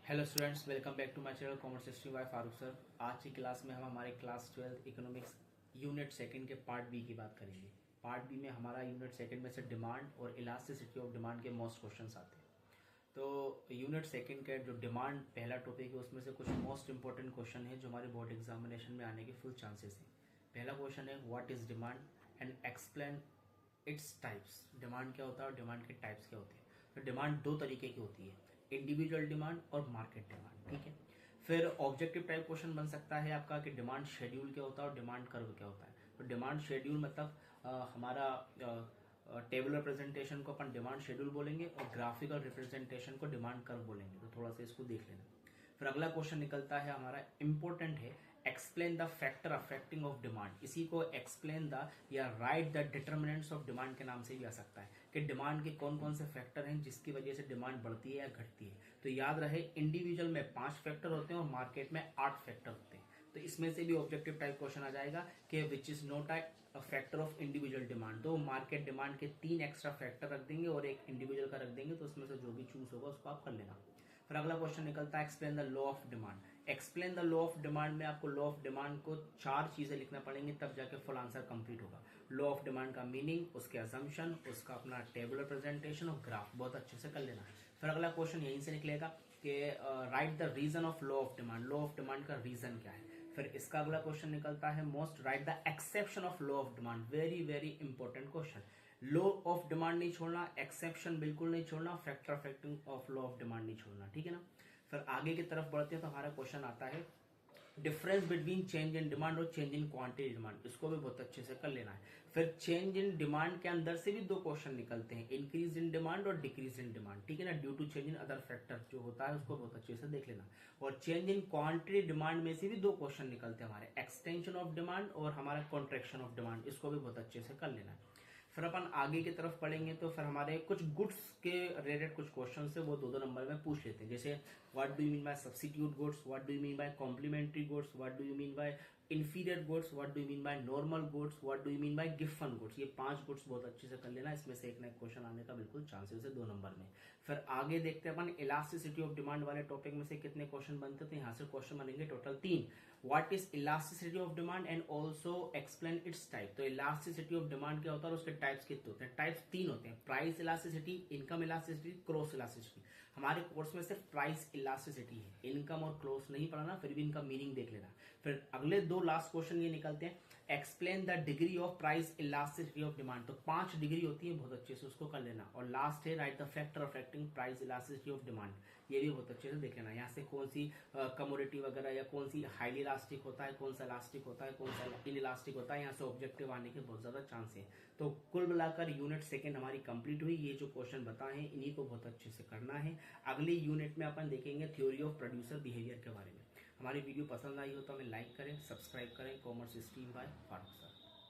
Hello students, welcome back to my channel commerce stream by Farooq sir. आज की class में हम हमारे क्लास 12 इकोनॉमिक्स यूनिट सेकंड के पार्ट बी की बात करेंगे। पार्ट बी में हमारा यूनिट सेकंड में से डिमांड और इलास्टिसिटी ऑफ डिमांड के मोस्ट क्वेश्चंस आते हैं। तो यूनिट सेकंड का जो डिमांड पहला टॉपिक है उसमें से कुछ मोस्ट इंपॉर्टेंट क्वेश्चन है जो हमारे बोर्ड एग्जामिनेशन में आने के फुल चांसेस हैं। पहला क्वेश्चन है what is demand and explain its types. Demand क्या होता है और डिमांड के टाइप्स क्या होते हैं। तो डिमांड दो तरीके की होती है, इंडिविजुअल डिमांड और मार्केट डिमांड। ठीक है। फिर ऑब्जेक्टिव टाइप क्वेश्चन बन सकता है आपका कि डिमांड शेड्यूल क्या होता है और डिमांड कर्व क्या होता है। तो डिमांड शेड्यूल मतलब हमारा टेबुलर रिप्रेजेंटेशन को अपन डिमांड शेड्यूल बोलेंगे और ग्राफिकल रिप्रेजेंटेशन को डिमांड कर्व बोलेंगे। तो थोड़ा सा इसको देख लेना। फिर अगला क्वेश्चन निकलता है हमारा इंपॉर्टेंट है, explain the factor affecting of demand. इसी को एक्सप्लेन द या right the determinants of demand के नाम से भी आ सकता है कि डिमांड के कौन कौन से फैक्टर हैं जिसकी वजह से डिमांड बढ़ती है या घटती है। तो याद रहे, इंडिविजुअल में 5 फैक्टर होते हैं और मार्केट में 8 फैक्टर होते हैं। तो इसमें से भी ऑब्जेक्टिव टाइप क्वेश्चन आ जाएगा कि which is not a factor of individual demand. तो मार्केट डिमांड के 3 एक्स्ट्रा फैक्टर रख देंगे और एक इंडिविजुअल का रख देंगे। तो उसमें से जो भी चूज होगा उसको आप कर लेना। फिर अगला क्वेश्चन निकलता है explain the law of demand. Explain the law of demand में आपको लॉ ऑफ डिमांड को 4 चीजें लिखना पड़ेंगी, तब जाके फुल आंसर कंप्लीट होगा। लॉ ऑफ डिमांड का मीनिंग, उसके असम्पशन, उसका अपना टेबुलर प्रेजेंटेशन और ग्राफ बहुत अच्छे से कर लेना। फिर अगला क्वेश्चन यहीं से निकलेगा कि write the reason of law of demand. Law of demand का रीजन क्या है। फिर इसका अगला क्वेश्चन निकलता है most write the exception of law of demand. Very very important question. Law of demand नहीं छोड़ना, एक्सेप्शन बिल्कुल नहीं छोड़ना, factor affecting of law of demand नहीं छोड़ना। ठीक है ना। फिर आगे की तरफ बढ़ते हैं तो हमारा क्वेश्चन आता है difference between change in demand और चेंज इन क्वांटिटी डिमांड। इसको भी बहुत अच्छे से कर लेना है। फिर चेंज इन डिमांड के अंदर से भी 2 क्वेश्चन निकलते हैं, इंक्रीज इन डिमांड और डिक्रीज इन डिमांड। ठीक है ना, due to change in other factor जो होता है उसको बहुत अच्छे से देख लेना। और चेंज इन क्वांटिटी डिमांड में से भी 2 क्वेश्चन निकलते हैं हमारे, एक्सटेंशन ऑफ डिमांड और हमारा कॉन्ट्रेक्शन ऑफ डिमांड। इसको भी बहुत अच्छे से कर लेना है। फिर अपन आगे की तरफ पढ़ेंगे तो फिर हमारे कुछ गुड्स के रिलेटेड कुछ क्वेश्चन है वो 2-2 नंबर में पूछ लेते हैं। जैसे what do you mean by substitute goods, what do you mean by complementary goods, what do you mean by inferior goods, what do you mean by normal goods, what do you mean by Giffen goods. ये 5 goods बहुत अच्छे से कर लेना। इसमें से एक ना एक क्वेश्चन आने का बिल्कुल चांसेस है 2 नंबर में। फिर आगे देखते हैं अपन इलास्टिसिटी ऑफ डिमांड वाले टॉपिक में से कितने क्वेश्चन बनते हैं। तो यहाँ से क्वेश्चन बनेंगे total 3। What is elasticity of demand and also explain it's type. तो इलास्टिसिटी ऑफ डिमांड क्या होता है और उसके टाइप्स कितने होते हैं। टाइप्स 3 होते हैं, price elasticity, income elasticity, cross elasticity. हमारे कोर्स में सिर्फ प्राइस इलास्टिसिटी है, इनकम और क्रॉस नहीं पढ़ाना, फिर भी इनका मीनिंग देख लेना। फिर अगले 2 लास्ट क्वेश्चन ये निकलते हैं, explain the degree of price elasticity of demand. तो 5 डिग्री होती है, बहुत अच्छे से उसको कर लेना। और लास्ट है right the factor affecting price elasticity of demand. ये भी बहुत अच्छे से देख लेना। यहाँ से कौन सी कमोडिटी वगैरह या कौन सी हाईली इलास्टिक होता है, कौन सा इलास्टिक होता है, कौन सा इन इलास्टिक होता है, यहाँ से ऑब्जेक्टिव आने के बहुत ज्यादा चांस है। तो कुल मिलाकर यूनिट सेकंड हमारी कंप्लीट हुई। ये जो क्वेश्चन बताए हैं इन्हीं को बहुत अच्छे से करना है। अगली यूनिट में अपन देखेंगे थ्योरी ऑफ प्रोड्यूसर बिहेवियर के बारे में। हमारी वीडियो पसंद आई हो तो हमें लाइक करें, सब्सक्राइब करें। Commerce stream by Farooq sir.